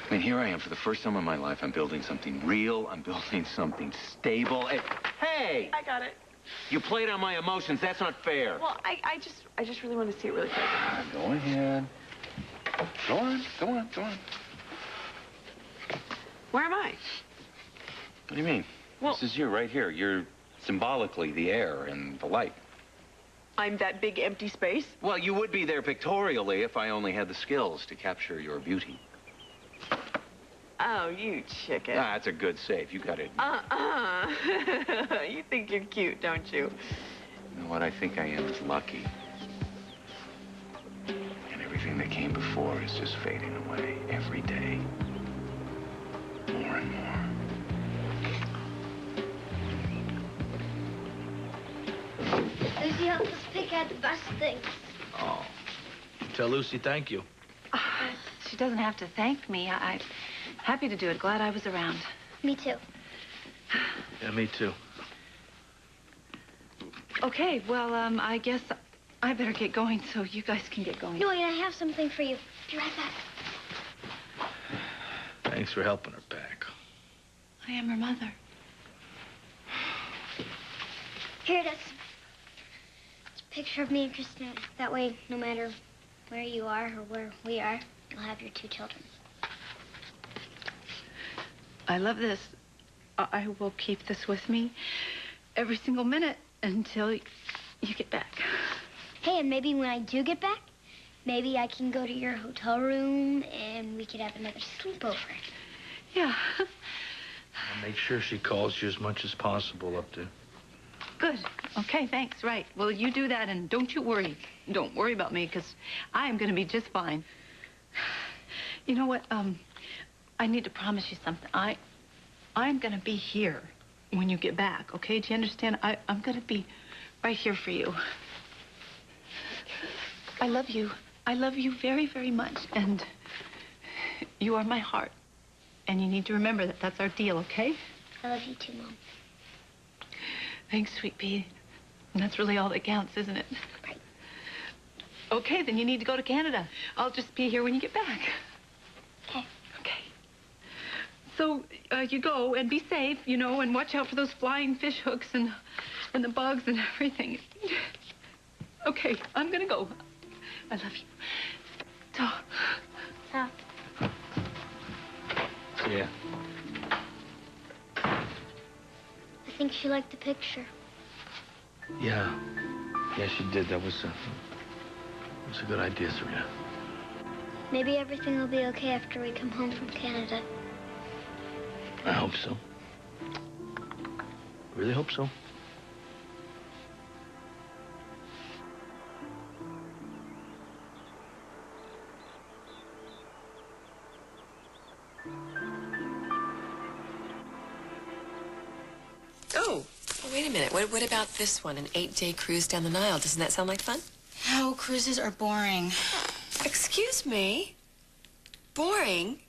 H: I mean, here I am for the first time in my life. I'm building something real. I'm building something stable. Hey!
Q: I got it.
A: You played on my emotions. That's not fair.
N: Well, I just really want to see it really quick.
A: Go ahead. Go on.
N: Where am I?
A: What do you mean?
N: Well,
A: this is you right here. You're symbolically the air and the light.
N: I'm that big empty space?
A: Well, you would be there pictorially if I only had the skills to capture your beauty.
N: Oh, you chicken.
A: Ah, that's a good save. You got it.
N: You think you're cute, don't you?
A: You know what? I think I am lucky. And everything that came before is just fading away every day. More and more.
C: Lucy helped us pick out the best things.
D: Oh. Tell Lucy thank you.
B: She doesn't have to thank me. I'm happy to do it. Glad I was around.
C: Me too.
D: Yeah, me too.
B: Okay, well, I guess I better get going so you guys can get going.
C: No, wait, I have something for you. Be right back.
D: Thanks for helping her pack.
B: I am her mother.
C: Here it is. It's a picture of me and Christina. That way, no matter where you are or where we are, you'll have your 2 children.
B: I love this. I will keep this with me every single minute until you get back.
C: Hey, and maybe when I do get back, maybe I can go to your hotel room and we could have another sleepover.
B: Yeah.
D: I'll make sure she calls you as much as possible up there.
B: Good. Okay, thanks. Right. Well, you do that, and don't you worry. Don't worry about me, because I am going to be just fine. You know what? I need to promise you something. I'm going to be here when you get back, okay? Do you understand? I'm going to be right here for you. I love you. I love you very, very much, and you are my heart. And you need to remember that that's our deal, okay?
C: I love you too, Mom.
B: Thanks, sweet pea. And that's really all that counts, isn't it?
C: Right.
B: Okay, then you need to go to Canada. I'll just be here when you get back.
C: Okay.
B: Okay. So, you go and be safe, you know, and watch out for those flying fish hooks and the bugs and everything. Okay, I'm gonna go. I love you. Ta.
C: Ta.
D: Yeah.
C: I think she liked the picture.
D: Yeah. Yeah, she did. That was a good idea, Serena.
C: Maybe everything will be okay after we come home from Canada.
D: I hope so. Really hope so.
R: Oh, wait a minute. What about this one? An 8-day cruise down the Nile. Doesn't that sound like fun?
O: No, cruises are boring.
R: Excuse me? Boring?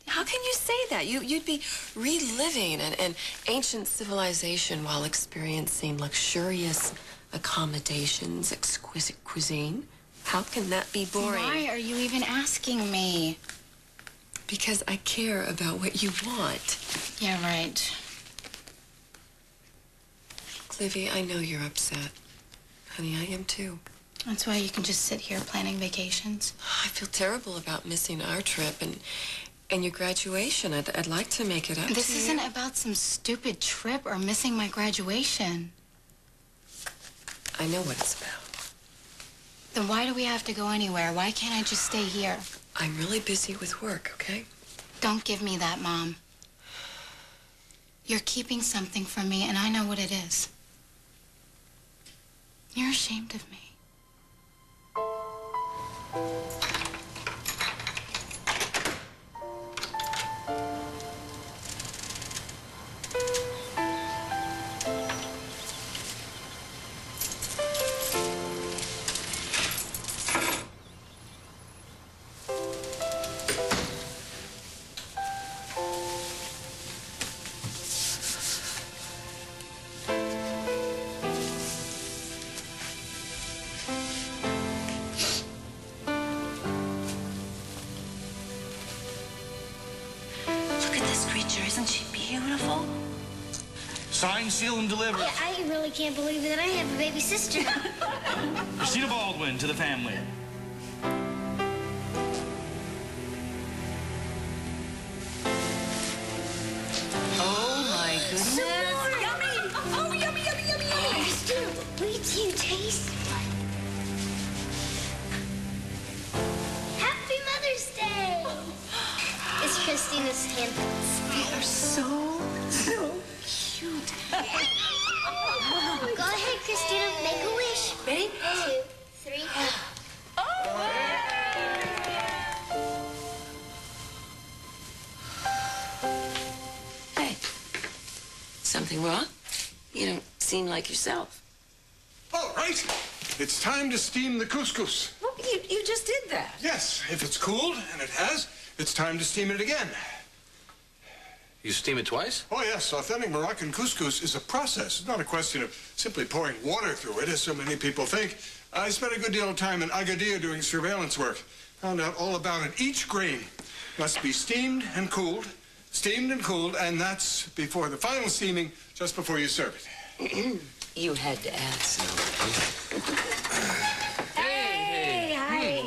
R: How can you say that? You'd be reliving an ancient civilization while experiencing luxurious accommodations, exquisite cuisine. How can that be boring?
O: Why are you even asking me?
R: Because I care about what you want.
O: Yeah, right.
R: Livvie, I know you're upset. Honey, I am too.
O: That's why you can just sit here planning vacations.
R: I feel terrible about missing our trip and your graduation. I'd like to make it up
O: This
R: to you.
O: isn't about some stupid trip or missing my graduation.
R: I know what it's about.
O: Then why do we have to go anywhere? Why can't I just stay here?
R: I'm really busy with work, okay?
O: Don't give me that, Mom. You're keeping something from me, and I know what it is. You're ashamed of me.
S: Signed, sealed, and delivered.
C: Yeah, I really can't believe that I have a baby sister.
S: Christina Baldwin to the family.
R: Oh, my goodness.
C: Some more.
R: Yummy. Oh, yummy, yummy, yummy, yummy.
C: Christina, wait till you taste. Happy Mother's Day. It's Christina's handprints.
R: They are so cute.
C: Go ahead, Christina. Make a wish.
R: Ready?
C: 2, 3.
R: Hey, something wrong? You don't seem like yourself.
T: All right. It's time to steam the couscous.
R: Well, you just did that.
T: Yes, if it's cooled, and it has, it's time to steam it again.
K: You steam it twice?
T: Oh, yes. Authentic Moroccan couscous is a process. It's not a question of simply pouring water through it, as so many people think. I spent a good deal of time in Agadir doing surveillance work. Found out all about it. Each grain must be steamed and cooled, and that's before the final steaming, just before you serve it.
R: You had to ask.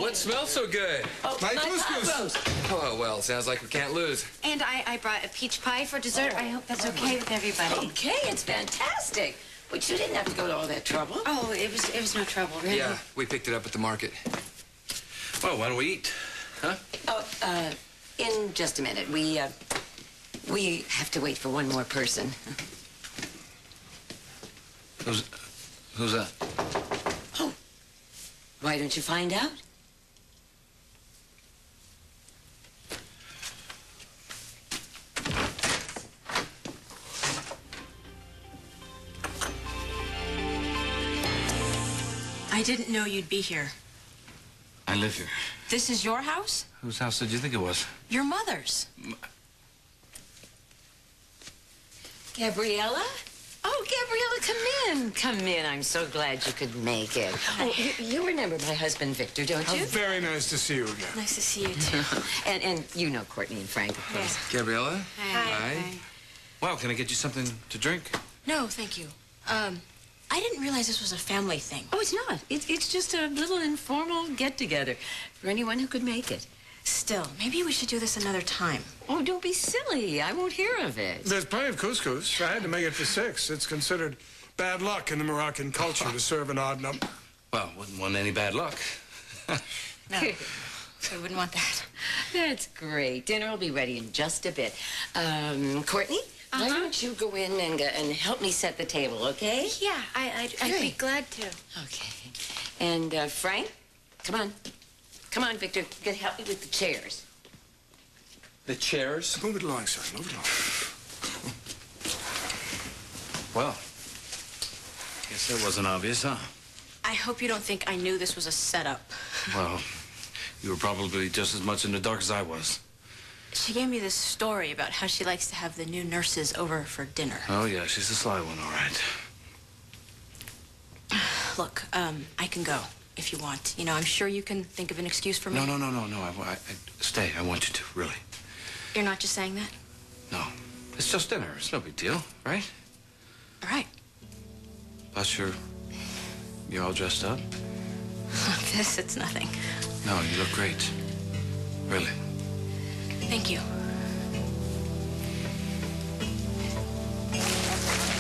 P: What smells so good?
R: Oh,
T: my couscous.
P: Oh, well, sounds like we can't lose.
O: And I brought a peach pie for dessert. I hope that's okay with everybody.
R: Okay, it's fantastic. But you didn't have to go to all that trouble.
O: Oh, it was no trouble, really.
P: Yeah, we picked it up at the market.
K: Well, why don't we eat? Huh?
R: Oh, in just a minute. We have to wait for one more person.
K: Who's that?
R: Oh, why don't you find out?
O: I didn't know you'd be here.
K: I live here.
O: This is your house?
K: Whose house did you think it was?
O: Your mother's.
R: Gabriella? Oh, Gabriella, come in. Come in. I'm so glad you could make it. Oh, you remember my husband, Victor, don't you?
T: Oh, very nice to see you again.
O: Nice to see you, too.
R: and you know Courtney and Frank, of course.
K: Gabriella?
O: Hi.
K: Wow, can I get you something to drink?
O: No, thank you. I didn't realize this was a family thing.
R: Oh, it's not. It's just a little informal get-together for anyone who could make it.
O: Still, maybe we should do this another time.
R: Oh, don't be silly. I won't hear of it.
T: There's plenty of couscous. I had to make it for 6. It's considered bad luck in the Moroccan culture to serve an odd number.
K: Well, wouldn't want any bad luck.
O: No, so I wouldn't want that.
R: That's great. Dinner will be ready in just a bit. Courtney, why don't you go in and help me set the table, okay?
O: Yeah, I'd be glad to.
R: Okay. And, Frank, come on. Come on, Victor. You gotta help me with the chairs.
K: The chairs?
T: Move it along, son. Move it along.
K: Well, guess that wasn't obvious, huh?
O: I hope you don't think I knew this was a setup.
K: Well, you were probably just as much in the dark as I was.
O: She gave me this story about how she likes to have the new nurses over for dinner.
K: Oh, yeah, she's a sly one, all right.
O: Look, I can go if you want. You know, I'm sure you can think of an excuse for me.
K: No. I stay. I want you to, really.
O: You're not just saying that?
K: No. It's just dinner. It's no big deal, right?
O: All right.
K: Plus, you're all dressed up.
O: Like this, it's nothing.
K: No, you look great. Really.
O: Thank you.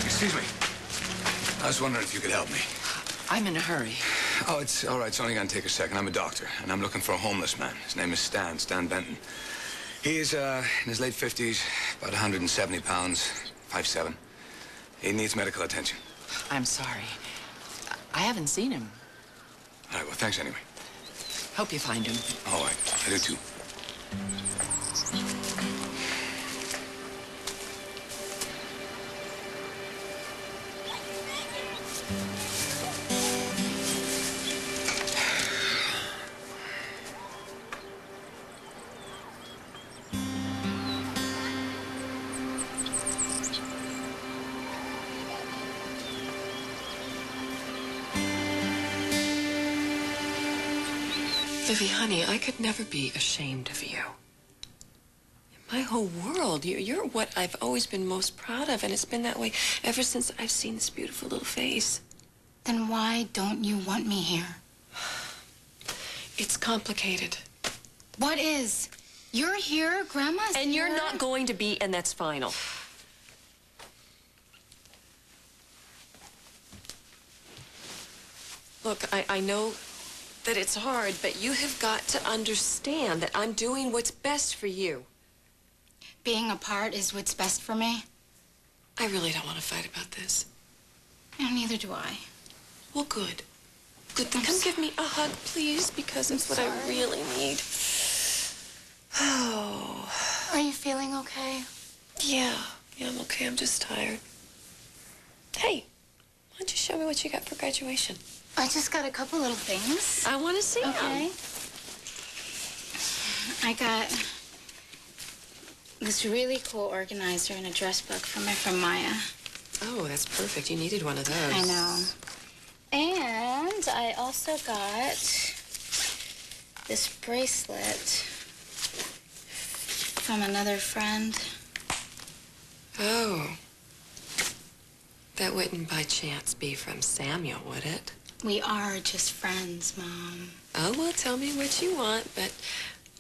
F: Excuse me. I was wondering if you could help me.
N: I'm in a hurry.
F: Oh, it's all right. It's only going to take a second. I'm a doctor, and I'm looking for a homeless man. His name is Stan Benton. He's in his late 50s, about 170 pounds, 5'7". He needs medical attention.
N: I'm sorry. I haven't seen him.
F: All right, well, thanks anyway.
N: Hope you find him.
F: All right, I do too.
R: Livvie, honey, I could never be ashamed of you. my whole world. You're what I've always been most proud of, and it's been that way ever since I've seen this beautiful little face.
G: Then why don't you want me here?
R: It's complicated.
G: What is? You're here, Grandma's
R: And
G: here.
R: you're not going to be, and that's final. Look, I know that it's hard, but you have got to understand that I'm doing what's best for you.
G: Being apart is what's best for me?
R: I really don't want to fight about this.
G: And neither do I.
R: Well, good. Good. Then come give me a hug, please, because it's what I really need. Oh.
G: Are you feeling okay?
R: Yeah, I'm okay. I'm just tired. Hey, why don't you show me what you got for graduation?
G: I just got a couple little things.
R: I want to see them.
G: Okay. I got this really cool organizer and a dress book from my friend Maya.
R: Oh, that's perfect. You needed one of those.
G: I know. And I also got this bracelet from another friend.
R: Oh. That wouldn't by chance be from Samuel, would it?
G: We are just friends, Mom.
R: Oh, well, tell me what you want, but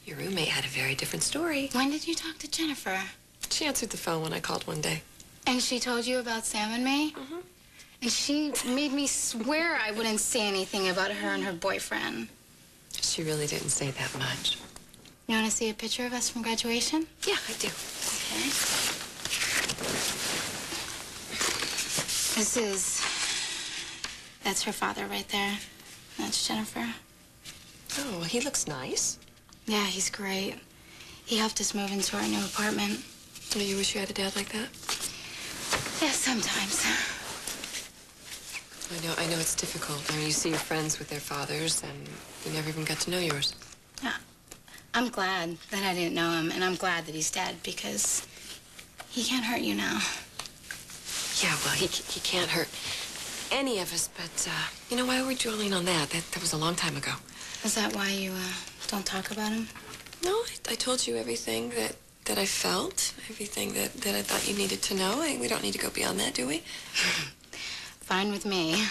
R: your roommate had a very different story.
G: When did you talk to Jennifer?
R: She answered the phone when I called one day.
G: And she told you about Sam and me?
R: Mm-hmm.
G: And she made me swear I wouldn't say anything about her and her boyfriend.
R: She really didn't say that much.
G: You want to see a picture of us from graduation?
R: Yeah, I do.
G: Okay. That's her father right there. That's Jennifer.
R: Oh, he looks nice.
G: Yeah, he's great. He helped us move into our new apartment.
R: Oh, you wish you had a dad like that?
G: Yeah, sometimes.
R: I know it's difficult. I mean, you see your friends with their fathers, and you never even got to know yours.
G: Yeah. I'm glad that I didn't know him, and I'm glad that he's dead, because he can't hurt you now.
R: Yeah, well, he can't hurt any of us, but, you know, why are we dwelling on that? That was a long time ago.
G: Is that why you, don't talk about him?
R: No, I told you everything that I felt, everything that I thought you needed to know. We don't need to go beyond that, do we?
G: Fine with me.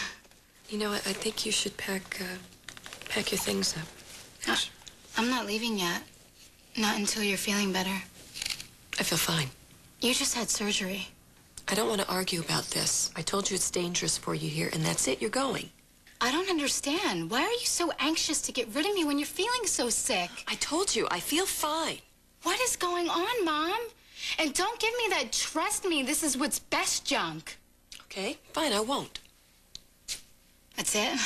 R: You know, I think you should pack your things up.
G: I'm not leaving yet. Not until you're feeling better.
R: I feel fine.
G: You just had surgery.
R: I don't want to argue about this. I told you it's dangerous for you here, and that's it. You're going.
G: I don't understand. Why are you so anxious to get rid of me when you're feeling so sick?
R: I told you, I feel fine.
G: What is going on, Mom? And don't give me that trust me, this is what's best junk.
R: Okay, fine, I won't.
G: That's it?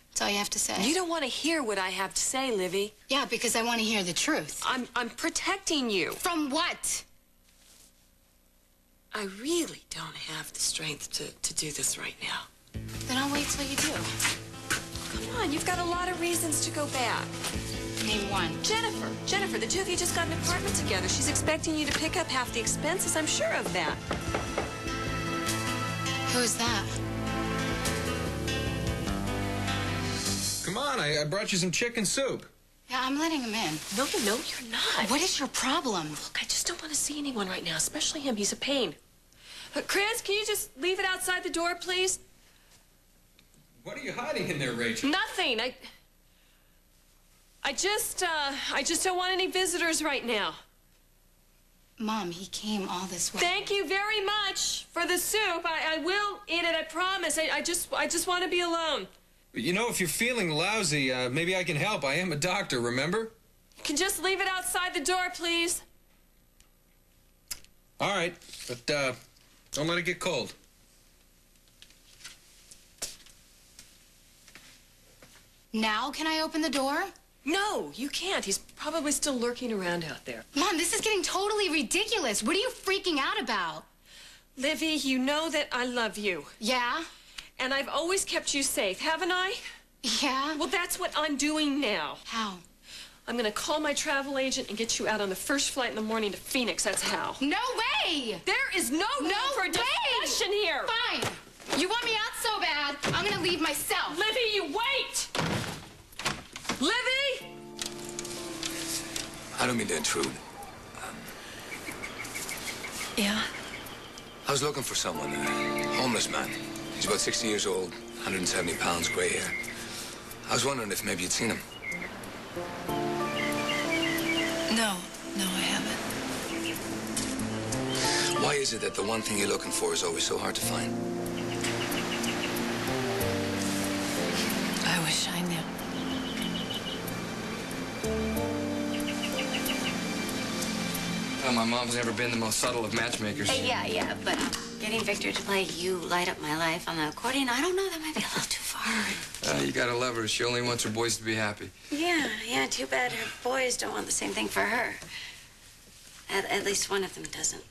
G: That's all you have to say?
R: You don't want to hear what I have to say, Livvie.
G: Yeah, because I want to hear the truth.
R: I'm protecting you.
G: From what?
R: I really don't have the strength to do this right now.
G: Then I'll wait till you do.
R: Come on, you've got a lot of reasons to go back.
G: Name one.
R: Jennifer, the two of you just got an apartment together. She's expecting you to pick up half the expenses. I'm sure of that.
G: Who is that?
K: Come on, I brought you some chicken soup.
G: Yeah, I'm letting him in.
R: No, you're not.
G: What is your problem?
R: Look, I just don't want to see anyone right now, especially him. He's a pain. Chris, can you just leave it outside the door, please?
K: What are you hiding in there, Rachel?
R: Nothing. I just don't want any visitors right now.
G: Mom, he came all this way.
R: Thank you very much for the soup. I will eat it, I promise. I just want to be alone.
K: You know, if you're feeling lousy, maybe I can help. I am a doctor, remember?
R: You can just leave it outside the door, please.
K: All right, but don't let it get cold.
G: Now can I open the door?
R: No, you can't. He's probably still lurking around out there.
G: Mom, this is getting totally ridiculous. What are you freaking out about?
R: Livvie, you know that I love you.
G: Yeah?
R: And I've always kept you safe, haven't I?
G: Yeah?
R: Well, that's what I'm doing now.
G: How?
R: I'm gonna call my travel agent and get you out on the first flight in the morning to Phoenix. That's how.
G: No way!
R: There is no room for a discussion here.
G: Fine. You want me out so bad, I'm gonna leave myself.
R: Livvie, you wait! Livvie!
F: I don't mean to intrude.
R: Yeah?
F: I was looking for someone, a homeless man. He's about 60 years old, 170 pounds, gray hair. I was wondering if maybe you'd seen him.
R: No, I haven't.
F: Why is it that the one thing you're looking for is always so hard to find?
R: I wish I knew.
P: Well, my mom's never been the most subtle of matchmakers.
O: Yeah, but getting Victor to play You Light Up My Life on the accordion, I don't know, that might be a little too far.
P: You gotta love her. She only wants her boys to be happy.
O: Yeah, too bad her boys don't want the same thing for her. At least one of them doesn't.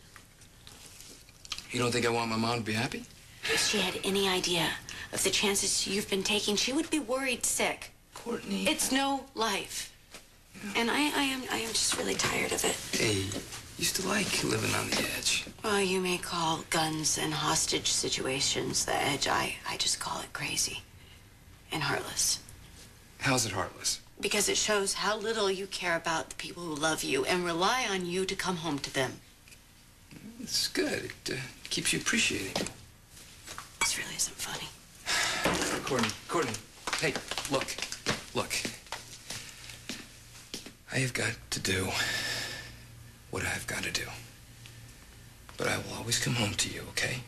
P: You don't think I want my mom to be happy?
O: If she had any idea of the chances you've been taking, she would be worried sick.
P: Courtney.
O: It's no life. And I am just really tired of it.
P: Hey, used to like living on the edge.
O: Well, you may call guns and hostage situations the edge. I just call it crazy and heartless.
P: How's it heartless?
O: Because it shows how little you care about the people who love you and rely on you to come home to them.
P: It's good. It keeps you appreciating.
O: This really isn't funny.
P: Courtney, hey, look. I have got to do what I've got to do. But I will always come home to you, okay?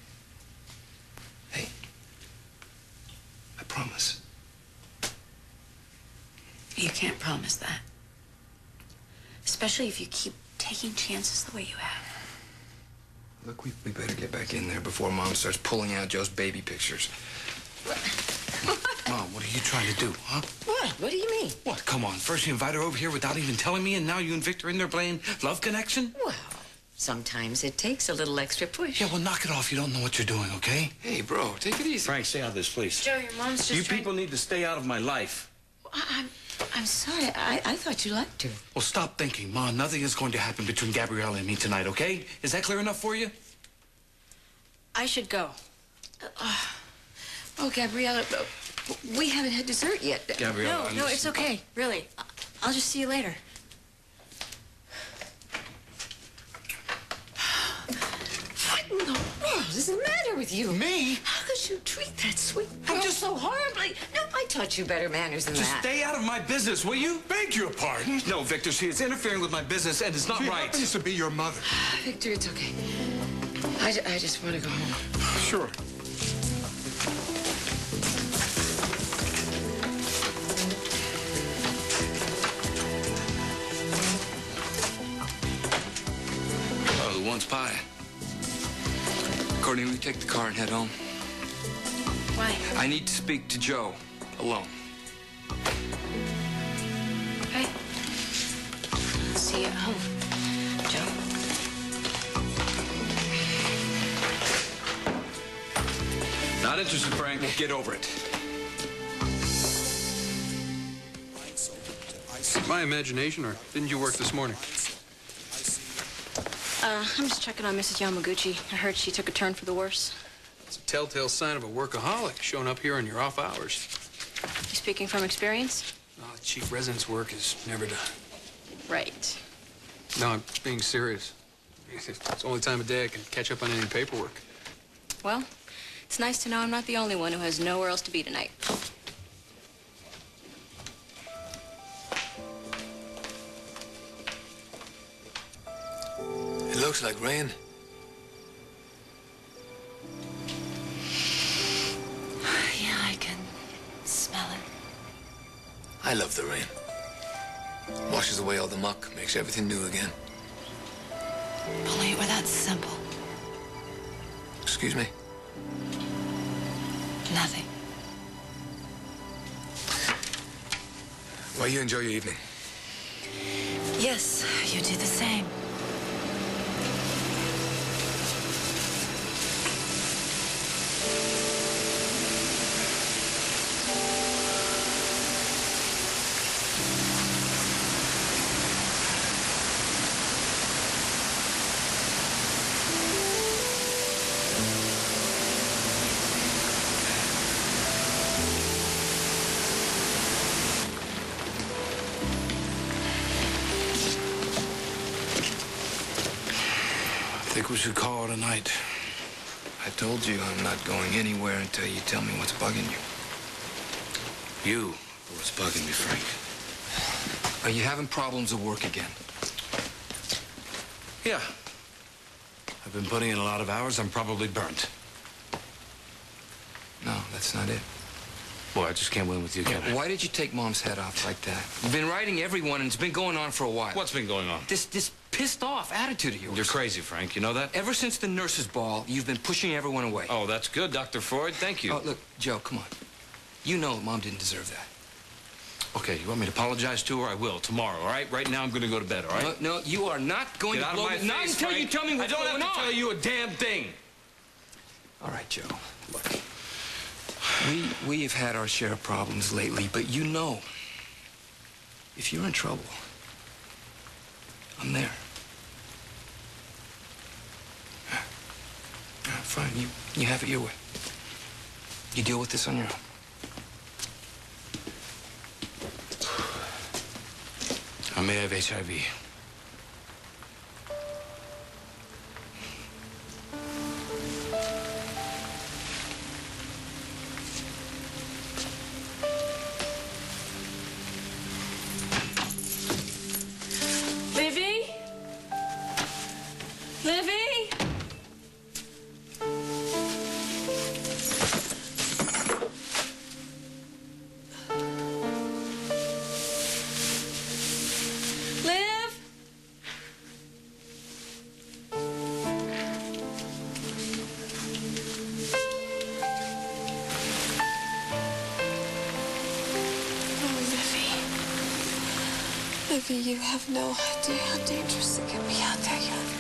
P: Hey, I promise.
O: You can't promise that. Especially if you keep taking chances the way you have.
P: Look, we better get back in there before Mom starts pulling out Joe's baby pictures.
U: Mom, what are you trying to do, huh?
M: What? What do you mean?
U: What? Come on. First you invite her over here without even telling me, and now you and Victor are in there playing love connection?
M: Well, sometimes it takes a little extra push.
U: Yeah, well, knock it off. You don't know what you're doing, okay?
P: Hey, bro, take it easy.
U: Frank, stay out of this, please.
O: Joe, your mom's just
U: You people need to stay out of my life.
M: I'm sorry. I thought you liked her.
U: Well, stop thinking, Ma. Nothing is going to happen between Gabrielle and me tonight, okay? Is that clear enough for you?
J: I should go.
M: Oh, Gabriella, we haven't had dessert yet.
U: Gabrielle,
J: No, it's okay. Really. I'll just see you later.
M: What in the world is the matter with you?
U: Me?
M: How could you treat that sweet girl so horribly? No, I taught you better manners than
U: Just
M: that.
U: stay out of my business, will you?
T: Beg your pardon?
U: No, Victor, she is interfering with my business, and it's not
T: She
U: right.
T: happens to be your mother.
M: Victor, it's okay. I just want to go home.
T: Sure.
F: Oh, the one's pie. Courtney, will you take the car and head home?
J: Why?
F: I need to speak to Joe alone.
J: Okay.
O: See you at home, Joe.
U: Not interested, Frank. Get over it.
K: My imagination, or didn't you work this morning?
J: I'm just checking on Mrs. Yamaguchi. I heard she took a turn for the worse.
K: It's a telltale sign of a workaholic showing up here on your off hours.
J: You speaking from experience?
K: Oh, cheap residence work is never done.
J: Right.
K: No, I'm being serious. It's the only time of day I can catch up on any paperwork.
J: Well, it's nice to know I'm not the only one who has nowhere else to be tonight.
F: It looks like rain.
R: Yeah, I can smell it.
F: I love the rain. Washes away all the muck, makes everything new again.
R: If only it were that simple.
F: Excuse me?
R: Nothing.
F: Well, you enjoy your evening.
R: Yes, you do the same.
U: think we should call it a night.
P: I told you I'm not going anywhere until you tell me what's bugging you.
U: You are what's bugging me, Frank.
P: Are you having problems at work again?
U: Yeah. I've been putting in a lot of hours. I'm probably burnt.
P: No, that's not it.
U: Boy, I just can't win with you, can I?
P: Why did you take Mom's head off like that? You've been writing everyone, and it's been going on for a while.
U: What's been going on?
P: This pissed off attitude of yours.
U: You're crazy, Frank. You know that?
P: Ever since the nurses' ball, you've been pushing everyone away.
U: Oh, that's good, Dr. Freud. Thank you.
P: Oh, look, Joe, come on. You know Mom didn't deserve that.
U: Okay, you want me to apologize to her? I will, tomorrow, all right? Right now, I'm going to go to bed, all right?
P: No, you are not going to blow me. Not until you tell me what's going on.
U: I don't have to tell you a damn thing.
P: All right, Joe, look. We have had our share of problems lately, but you know, if you're in trouble, I'm there. Fine, you have it your way. You deal with this on your own.
U: I may have HIV.
R: Livvie? Livvie? Liv? Oh, Livvie, you have no idea how dangerous it can be out there.